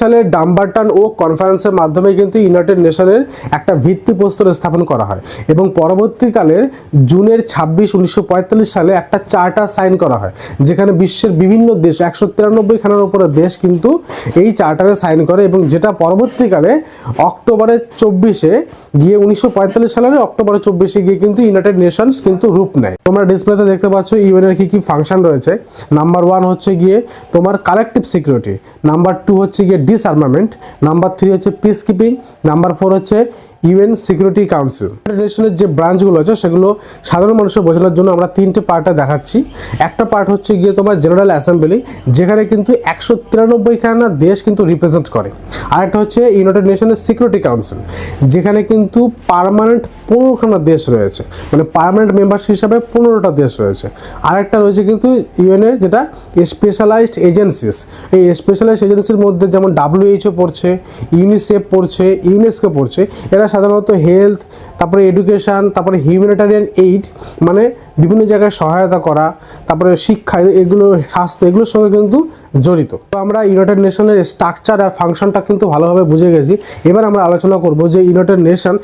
সালে ডাম্বারটন ও কনফারেন্সের মাধ্যমে কিন্তু ইউনাইটেড নেশনের একটা ভিত্তিপ্রস্তর স্থাপন করা হয় এবং পরবর্তীকালে জুনের 26 1945 সালে একটা চার্টার সাইন করা হয়, যেখানে বিশ্বের বিভিন্ন দেশ 193 খানার উপরে দেশ কিন্তু এই চার্টারে সাইন করে এবং যেটা পরবর্তীকালে অক্টোবরের 24-এ গিয়ে 1945 সালের অক্টোবরের 24-এ গিয়ে কিন্তু ইউনাইটেড নেশনস কিন্তু রূপ নেয়। তোমরা ডিসপ্লেতে দেখতে পাচ্ছ ইউএন এর কি ফাংশন রয়েছে। নাম্বার 1 হচ্ছে গিয়ে তোমার কালেকটিভ সিকিউরিটি, নাম্বার 2 হচ্ছে গিয়ে ডিসআর্মামেন্ট, নাম্বার 3 হচ্ছে পিস কিপিং, নাম্বার 4 হচ্ছে ইউএন সিকিউরিটি কাউন্সিল। ইউনাইটেড নেশনের যে ব্রাঞ্চগুলো আছে সেগুলো সাধারণ মানুষের বোঝানোর জন্য আমরা তিনটে পার্টে দেখাচ্ছি। একটা পার্ট হচ্ছে গিয়ে তোমার জেনারেল অ্যাসেম্বলি, যেখানে কিন্তু 193 খানা দেশ কিন্তু রিপ্রেজেন্ট করে। আরেকটা হচ্ছে ইউনাইটেড নেশনের সিকিউরিটি কাউন্সিল, যেখানে কিন্তু পার্মানেন্ট 15 খানা দেশ রয়েছে, মানে পার্মানেন্ট মেম্বারশিপ হিসাবে 15টা দেশ রয়েছে। আরেকটা রয়েছে কিন্তু ইউএনের যেটা স্পেশালাইজড এজেন্সিস। এই স্পেশালাইজড এজেন্সির মধ্যে যেমন WHO পড়ছে, ইউনিসেফ পড়ছে, ইউনেস্কো পড়ছে। এরা সাধারণত হেলথ, তারপরে এডুকেশন, তারপরে হিউম্যানিটারিয়ান এইড, মানে বিভিন্ন জায়গায় সহায়তা করা, তারপরে শিক্ষা, এগুলো স্বাস্থ্য, এগুলোর সঙ্গে কিন্তু জড়িত। তো আমরা ইউনাইটেড নেশনের স্ট্রাকচার আর ফাংশনটা কিন্তু ভালোভাবে বুঝে গেছি। এবার আমরা আলোচনা করব যে ইউনাইটেড নেশন